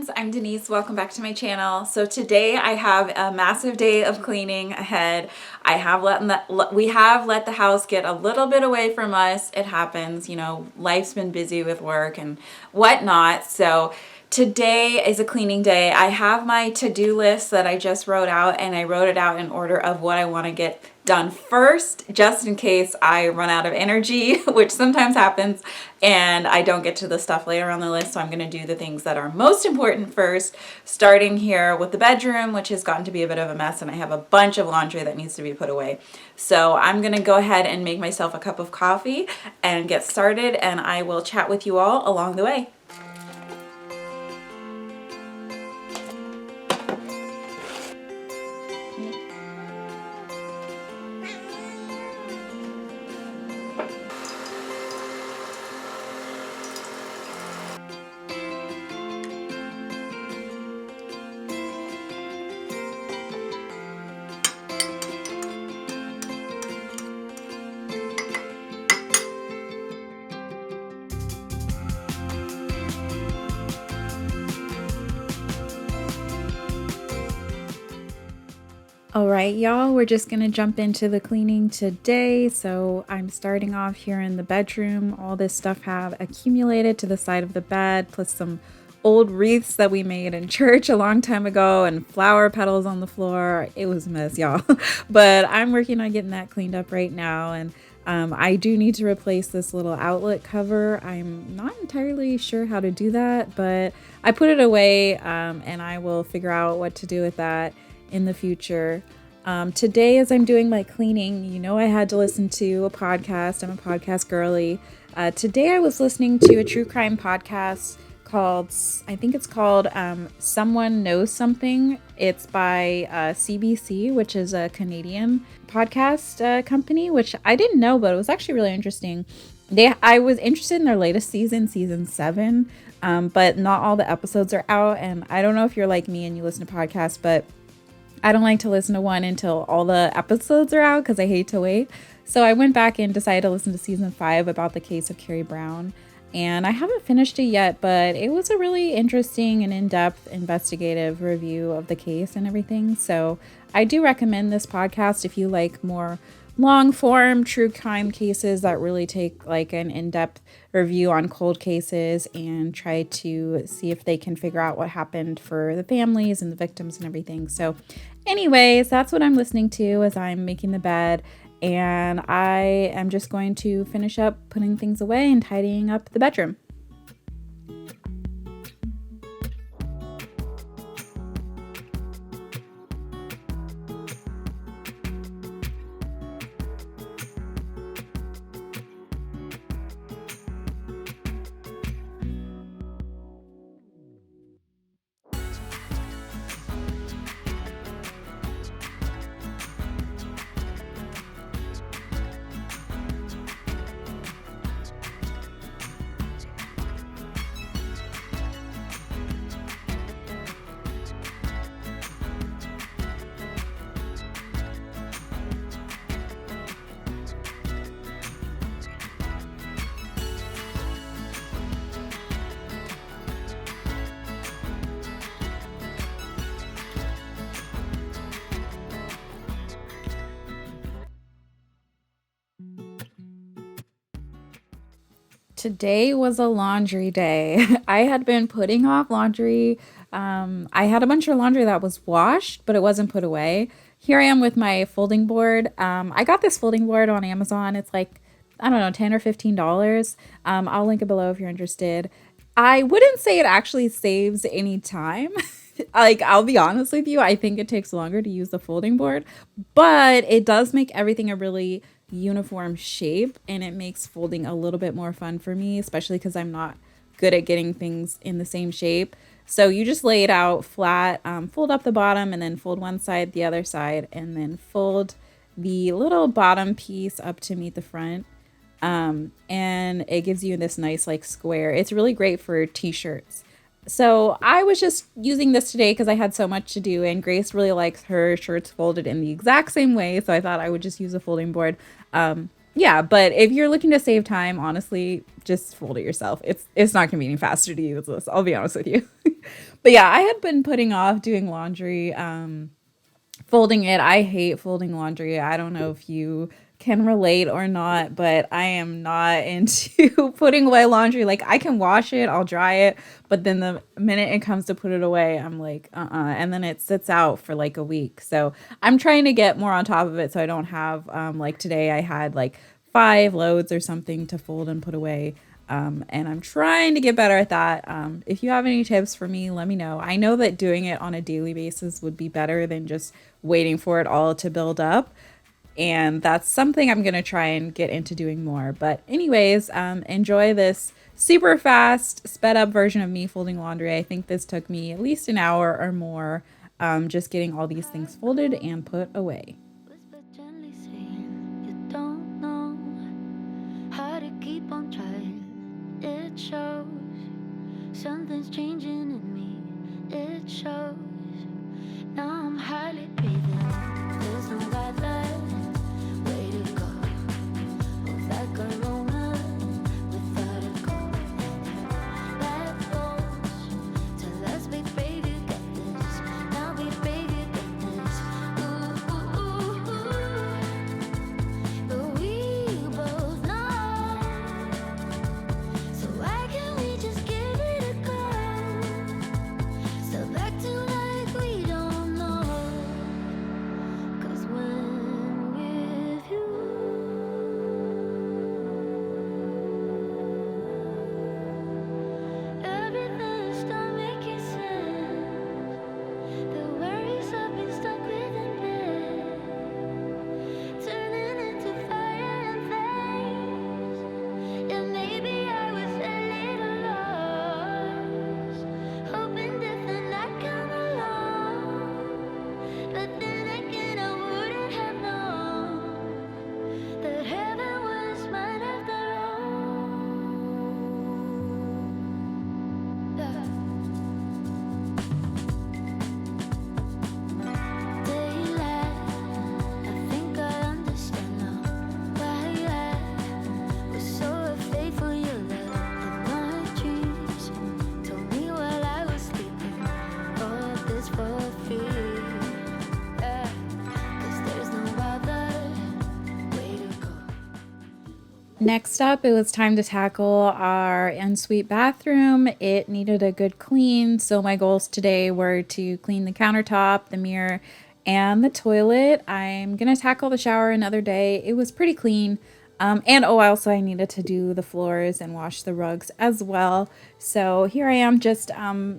friends, I'm Denise. Welcome back to my channel. So today I have a massive day of cleaning ahead. We have let the house get a little bit away from us. It happens, life's been busy with work and whatnot. So today is a cleaning day. I have my to-do list that I just wrote out, and I wrote it out in order of what I want to get done first, just in case I run out of energy, which sometimes happens, and I don't get to the stuff later on the list. So I'm going to do the things that are most important first, starting here with the bedroom, which has gotten to be a bit of a mess, and I have a bunch of laundry that needs to be put away. So I'm going to go ahead and make myself a cup of coffee and get started, and I will chat with you all along the way. All right, y'all, we're just gonna jump into the cleaning today. So I'm starting off here in the bedroom. All this stuff have accumulated to the side of the bed, plus some old wreaths that we made in church a long time ago and flower petals on the floor. It was a mess, y'all. But I'm working on getting that cleaned up right now. And I do need to replace this little outlet cover. I'm not entirely sure how to do that, but I put it away and I will figure out what to do with that in the future. Today, as I'm doing my cleaning, I had to listen to a podcast. I'm a podcast girly. Today I was listening to a true crime podcast called Someone Knows Something. It's by CBC, which is a Canadian podcast company, which I didn't know, but it was actually really interesting. I was interested in their latest season 7, but not all the episodes are out. And I don't know if you're like me and you listen to podcasts, but I don't like to listen to one until all the episodes are out because I hate to wait. So I went back and decided to listen to season 5 about the case of Carrie Brown. And I haven't finished it yet, but it was a really interesting and in-depth investigative review of the case and everything. So I do recommend this podcast if you like more long-form true crime cases that really take like an in-depth review on cold cases and try to see if they can figure out what happened for the families and the victims and everything. So anyways, that's what I'm listening to as I'm making the bed, and I am just going to finish up putting things away and tidying up the bedroom. Today was a laundry day. I had been putting off laundry. I had a bunch of laundry that was washed, but it wasn't put away. Here I am with my folding board. I got this folding board on Amazon. It's like, I don't know, $10 or $15. I'll link it below if you're interested. I wouldn't say it actually saves any time. Like, I'll be honest with you, I think it takes longer to use the folding board, but it does make everything a really uniform shape, and it makes folding a little bit more fun for me, especially because I'm not good at getting things in the same shape. So you just lay it out flat, fold up the bottom, and then fold one side, the other side, and then fold the little bottom piece up to meet the front. And it gives you this nice like square. It's really great for t-shirts. So I was just using this today because I had so much to do, and Grace really likes her shirts folded in the exact same way. So I thought I would just use a folding board. Yeah, but if you're looking to save time, honestly, just fold it yourself. It's not gonna be any faster to use this. I'll be honest with you. But yeah, I had been putting off doing laundry, folding it. I hate folding laundry. I don't know if you can relate or not, but I am not into putting away laundry. Like I can wash it, I'll dry it, but then the minute it comes to put it away, I'm like, and then it sits out for like a week. So I'm trying to get more on top of it so I don't have like today I had like 5 loads or something to fold and put away. And I'm trying to get better at that. If you have any tips for me, let me know. I know that doing it on a daily basis would be better than just waiting for it all to build up. And that's something I'm going to try and get into doing more. But, anyways, enjoy this super fast, sped up version of me folding laundry. I think this took me at least an hour or more just getting all these things folded and put away. Whisper gently saying you don't know how to keep on trying. It shows something's changing in me. It shows now I'm hardly breathing. There's no other way to go. Move like a roller without a goal. That goes till us be brave to get this. Now be brave to get this. Ooh, ooh, ooh, ooh. But we both know. So why can't we just give it a go? Stop acting like we don't know. 'Cause when with you, everything start making sense. The worries I've been stuck with in bed, turning into fire and flames. And maybe I was a little lost, hoping that the night come along. But then again, I wouldn't have known that heaven was mine after all. Daylight, I think I understand now why I was so afraid for your love. And my dreams told me while I was sleeping, all this for free. Yeah, 'cause there's no other way to go. Next up, it was time to tackle our ensuite bathroom. It needed a good clean, so my goals today were to clean the countertop, the mirror, and the toilet. I'm gonna tackle the shower another day. It was pretty clean. And oh, also I needed to do the floors and wash the rugs as well. So here I am. Just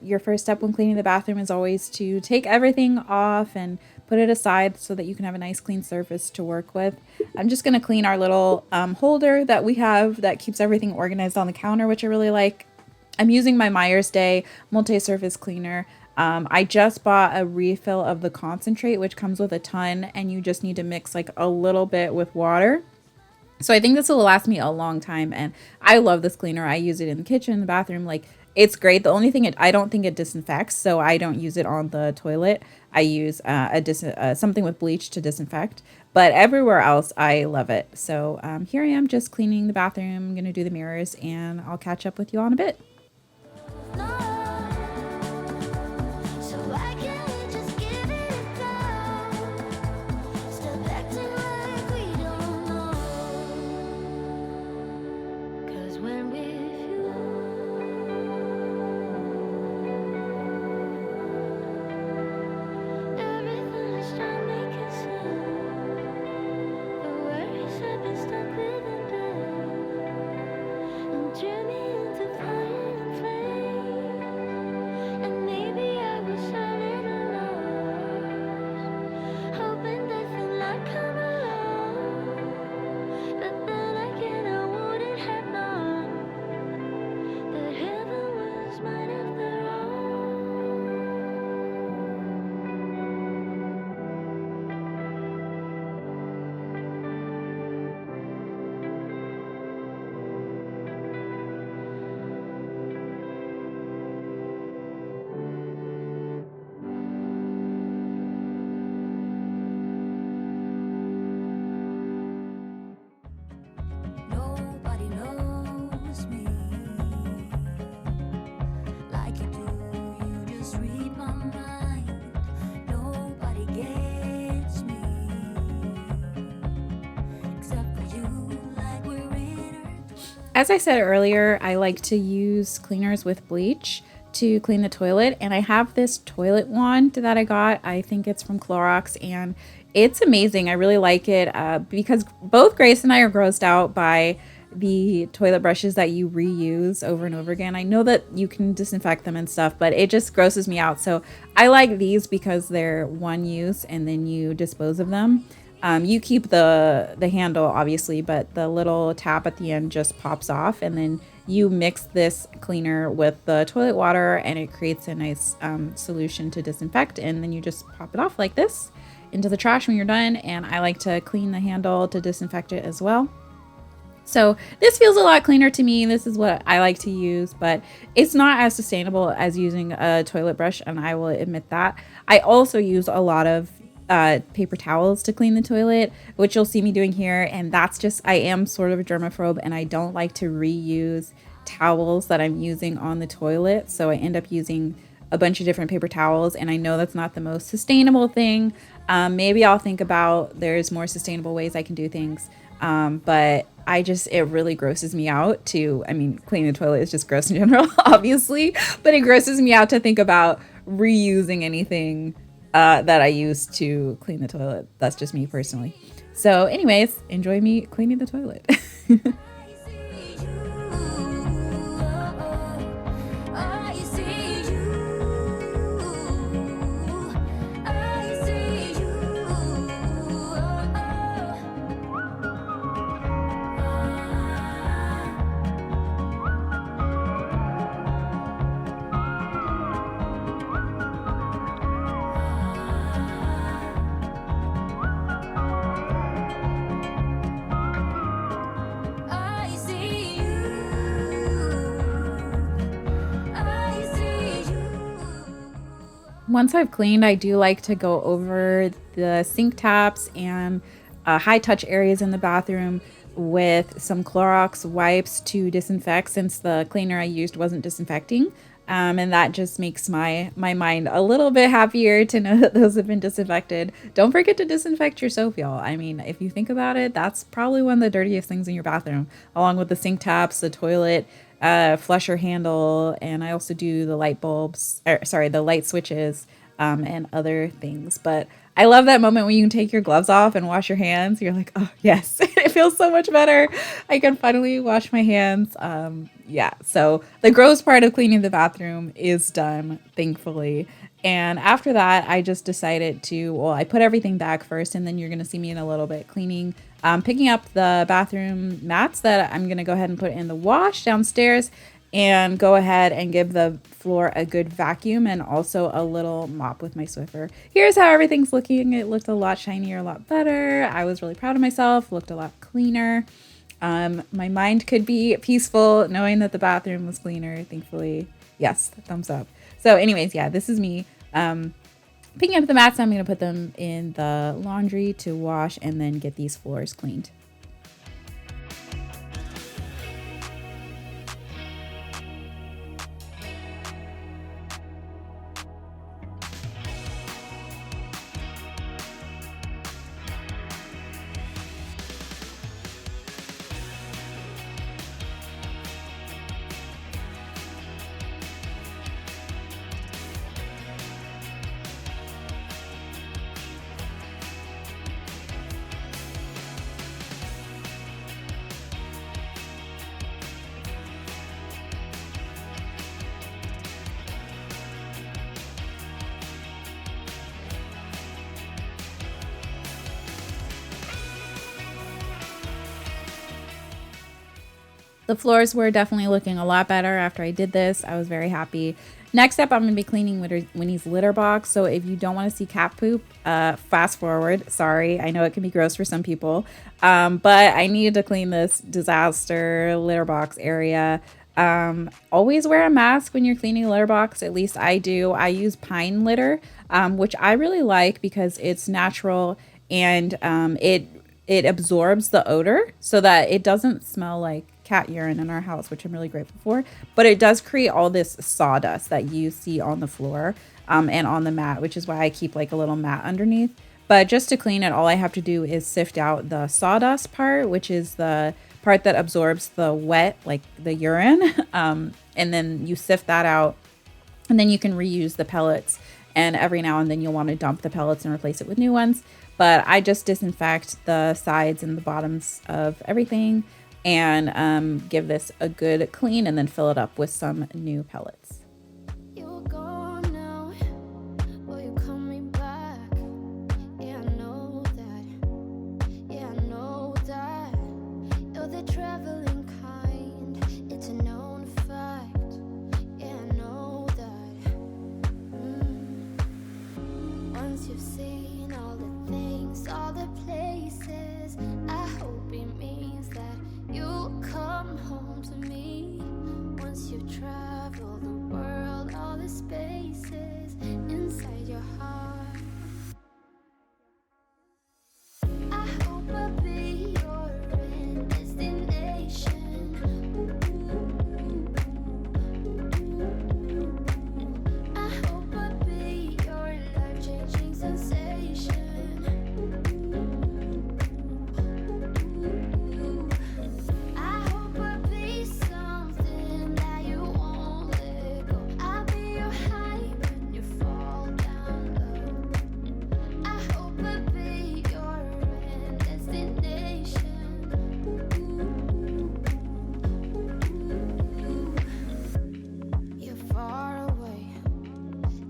your first step when cleaning the bathroom is always to take everything off and put it aside so that you can have a nice clean surface to work with. I'm just going to clean our little holder that we have that keeps everything organized on the counter, which I really like. I'm using my Myers Day multi-surface cleaner. I just bought a refill of the concentrate, which comes with a ton, and you just need to mix like a little bit with water. So I think this will last me a long time, and I love this cleaner. I use it in the kitchen, the bathroom. Like it's great. The only thing I don't think it disinfects, so I don't use it on the toilet. I use something with bleach to disinfect, but everywhere else I love it. So here I am, just cleaning the bathroom. I'm gonna do the mirrors, and I'll catch up with you on a bit. No, so why can't we just give it a go? Stop acting like we don't know. 'Cause when with you, everything is trying to make it sense. The worries I've been stuck with in bed, and turn me into fire and flame. As I said earlier, I like to use cleaners with bleach to clean the toilet, and I have this toilet wand that I got. I think it's from Clorox, and it's amazing. I really like it because both Grace and I are grossed out by the toilet brushes that you reuse over and over again. I know that you can disinfect them and stuff, but it just grosses me out. So I like these because they're one use and then you dispose of them. You keep the handle obviously, but the little tap at the end just pops off, and then you mix this cleaner with the toilet water, and it creates a nice solution to disinfect. And then you just pop it off like this into the trash when you're done. And I like to clean the handle to disinfect it as well. So this feels a lot cleaner to me. This is what I like to use, but it's not as sustainable as using a toilet brush, and I will admit that. I also use a lot of paper towels to clean the toilet, which you'll see me doing here. And that's just, I am sort of a germaphobe, and I don't like to reuse towels that I'm using on the toilet. So I end up using a bunch of different paper towels, and I know that's not the most sustainable thing. Maybe I'll think about there's more sustainable ways I can do things. But it really grosses me out to, I mean, cleaning the toilet is just gross in general, obviously, but it grosses me out to think about reusing anything that I use to clean the toilet. That's just me personally. So anyways, enjoy me cleaning the toilet. Once I've cleaned, I do like to go over the sink taps and high touch areas in the bathroom with some Clorox wipes to disinfect, since the cleaner I used wasn't disinfecting. And that just makes my mind a little bit happier to know that those have been disinfected. Don't forget to disinfect your soap, y'all. I mean, if you think about it, that's probably one of the dirtiest things in your bathroom, along with the sink taps, the toilet flusher handle, and I also do the light bulbs, the light switches, and other things. But I love that moment when you can take your gloves off and wash your hands. You're like, oh yes, it feels so much better. I can finally wash my hands. Yeah, so the gross part of cleaning the bathroom is done, thankfully. And after that, I just decided I put everything back first, and then you're going to see me in a little bit cleaning, picking up the bathroom mats that I'm going to go ahead and put in the wash downstairs, and go ahead and give the floor a good vacuum and also a little mop with my Swiffer. Here's how everything's looking. It looked a lot shinier, a lot better. I was really proud of myself, looked a lot cleaner. My mind could be peaceful knowing that the bathroom was cleaner, thankfully. Yes, thumbs up. So anyways, yeah, this is me picking up the mats. I'm going to put them in the laundry to wash and then get these floors cleaned. The floors were definitely looking a lot better after I did this. I was very happy. Next up, I'm going to be cleaning Winnie's litter box. So if you don't want to see cat poop, fast forward. Sorry, I know it can be gross for some people. But I needed to clean this disaster litter box area. Always wear a mask when you're cleaning a litter box. At least I do. I use pine litter, which I really like because it's natural, and it absorbs the odor so that it doesn't smell like cat urine in our house, which I'm really grateful for. But it does create all this sawdust that you see on the floor and on the mat, which is why I keep like a little mat underneath. But just to clean it, all I have to do is sift out the sawdust part, which is the part that absorbs the wet, like the urine. And then you sift that out, and then you can reuse the pellets. And every now and then you'll want to dump the pellets and replace it with new ones. But I just disinfect the sides and the bottoms of everything, and give this a good clean, and then fill it up with some new pellets. You're gone now. Will you coming back? Yeah, I know that. Yeah, I know that. You're the traveling kind. It's a known fact. Yeah, I know that. Once you've seen all the things, all the places, I hope it means that you'll come home to me. Once you've traveled the world, all the spaces inside your heart, I hope I'll be your end destination. I hope I'll be your life-changing sensation. I hope I'll be something that you won't let go. I'll be your high when you fall down low. I hope I'll be your end destination. You're far away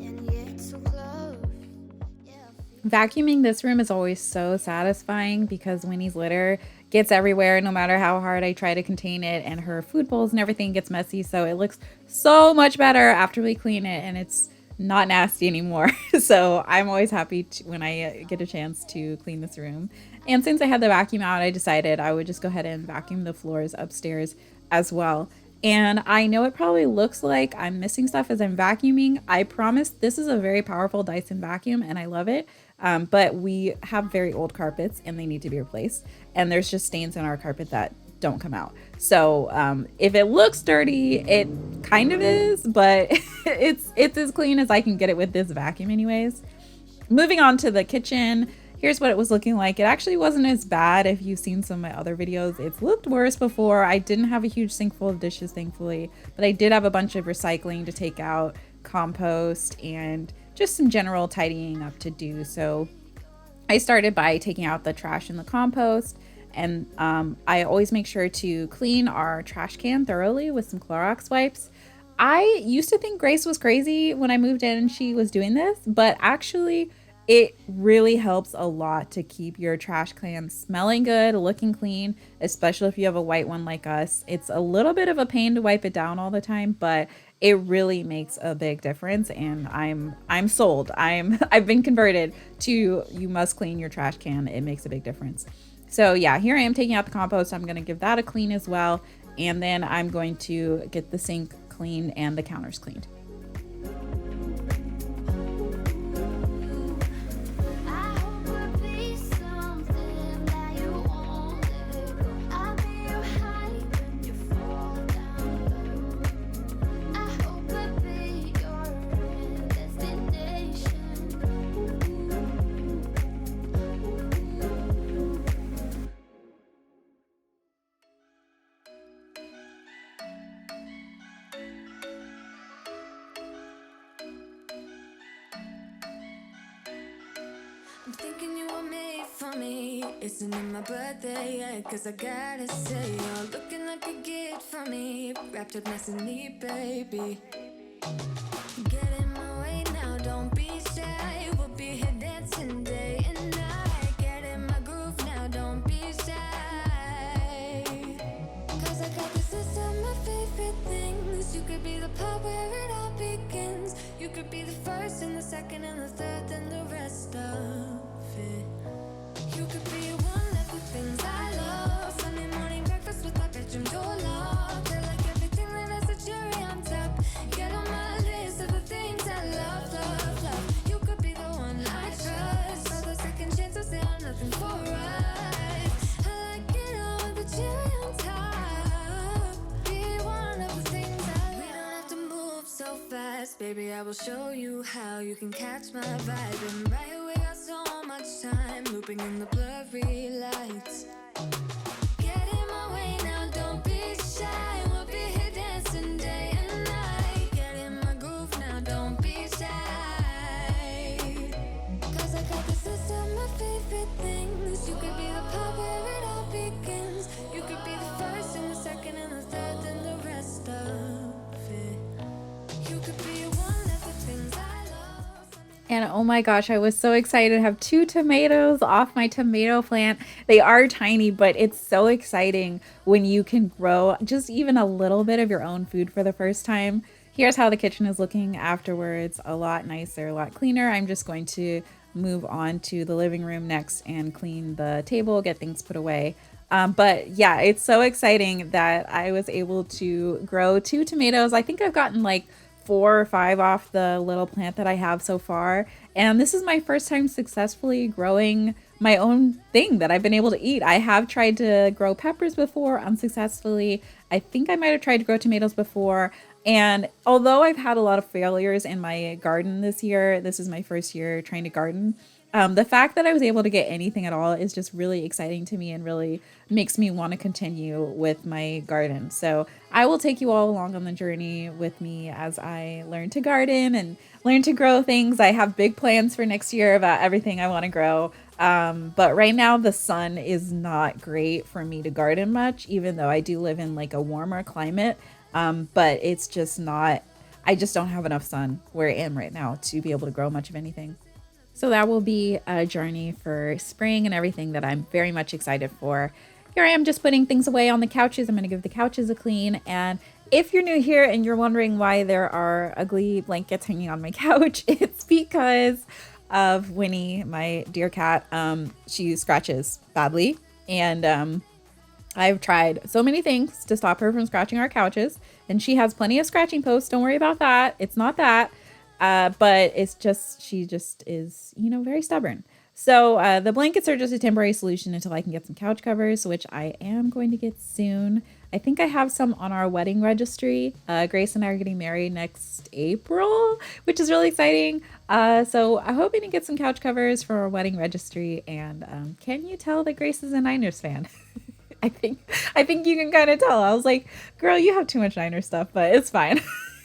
and yet so close. Yeah, Vacuuming this room is always so satisfying because Winnie's litter gets everywhere no matter how hard I try to contain it, and her food bowls and everything gets messy. So it looks so much better after we clean it, and it's not nasty anymore. So I'm always happy when I get a chance to clean this room. And since I had the vacuum out, I decided I would just go ahead and vacuum the floors upstairs as well. And I know it probably looks like I'm missing stuff as I'm vacuuming. I promise this is a very powerful Dyson vacuum and I love it. But we have very old carpets and they need to be replaced. And there's just stains on our carpet that don't come out. So if it looks dirty, it kind of is, but it's as clean as I can get it with this vacuum anyways. Moving on to the kitchen. Here's what it was looking like. It actually wasn't as bad if you've seen some of my other videos. It's looked worse before. I didn't have a huge sink full of dishes, thankfully, but I did have a bunch of recycling to take out, compost, and just some general tidying up to do. So I started by taking out the trash in the compost, and I always make sure to clean our trash can thoroughly with some Clorox wipes. I used to think Grace was crazy when I moved in and she was doing this, but actually it really helps a lot to keep your trash can smelling good, looking clean, especially if you have a white one like us. It's a little bit of a pain to wipe it down all the time, but it really makes a big difference, and I'm sold. I've been converted to you must clean your trash can. It makes a big difference. So yeah, here I am taking out the compost. I'm going to give that a clean as well, and then I'm going to get the sink cleaned and the counters cleaned. I hope I'll be something that you won't let go. I'll be your high when you fall down low. I hope I'll be your end destination. I'm thinking you were made for me. Isn't it my birthday yet? Cause I gotta say, you're looking like a gift for me. Wrapped up nice and neat, baby. Get in my way now, don't be shy. We'll be here dancing day and night. Get in my groove now, don't be shy. Cause I got this list of my favorite things. You could be the part where it all begins. You could be the first and the second and the third and the rest of it. You could be one of the things I love. Sunday morning breakfast with my bedroom door locked. I like everything that has a cherry on top. Get on my list of the things I love, love, love. You could be the one I trust. For the second chance I'll say I'm nothing for us. I like it all with the cherry on top. Be one of the things I love. We don't have to move so fast, baby. I will show you how you can catch my vibe. And right away, got so much time looping in the blurry lights. Get in my way And oh my gosh, I was so excited to have two tomatoes off my tomato plant. They are tiny, but it's so exciting when you can grow just even a little bit of your own food for the first time. Here's how the kitchen is looking afterwards. A lot nicer, a lot cleaner. I'm just going to move on to the living room next and clean the table, get things put away. But yeah, it's so exciting that I was able to grow two tomatoes. I think I've gotten like 4 or 5 off the little plant that I have so far. And this is my first time successfully growing my own thing that I've been able to eat. I have tried to grow peppers before unsuccessfully. I think I might have tried to grow tomatoes before. And although I've had a lot of failures in my garden this year, this is my first year trying to garden. The fact that I was able to get anything at all is just really exciting to me and really makes me want to continue with my garden. So I will take you all along on the journey with me as I learn to garden and learn to grow things. I have big plans for next year about everything I want to grow. But right now the sun is not great for me to garden much, even though I do live in like a warmer climate. But it's just not, I just don't have enough sun where I am right now to be able to grow much of anything. So that will be a journey for spring and everything that I'm very much excited for. Here I am just putting things away on the couches. I'm going to give the couches a clean. And if you're new here and you're wondering why there are ugly blankets hanging on my couch, it's because of Winnie, my dear cat. She scratches badly. And I've tried so many things to stop her from scratching our couches. And she has plenty of scratching posts. Don't worry about that. It's not that. But it's just, she just is, very stubborn. So the blankets are just a temporary solution until I can get some couch covers, which I am going to get soon. I think I have some on our wedding registry. Grace and I are getting married next April, which is really exciting. So I'm hoping to get some couch covers for our wedding registry. And can you tell that Grace is a Niners fan? I think you can kind of tell. I was like, girl, you have too much Niner stuff, but it's fine.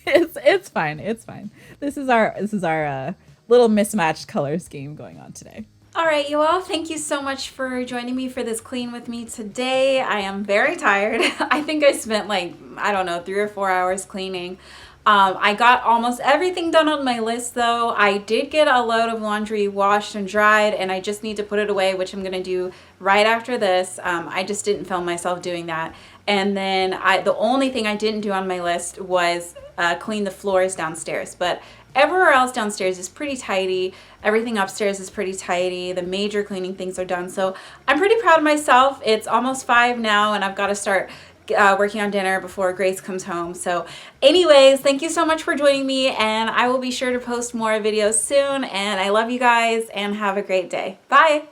It's fine. It's fine. This is our little mismatched color scheme going on today. All right, you all, thank you so much for joining me for this clean with me today. I am very tired. I think I spent like, I don't know, 3 or 4 hours cleaning. I got almost everything done on my list though. I did get a load of laundry washed and dried and I just need to put it away, which I'm going to do right after this. I just didn't film myself doing that. And then the only thing I didn't do on my list was clean the floors downstairs. But everywhere else downstairs is pretty tidy. Everything upstairs is pretty tidy. The major cleaning things are done. So I'm pretty proud of myself. It's almost 5 now and I've got to start working on dinner before Grace comes home. So anyways, thank you so much for joining me and I will be sure to post more videos soon. And I love you guys and have a great day. Bye.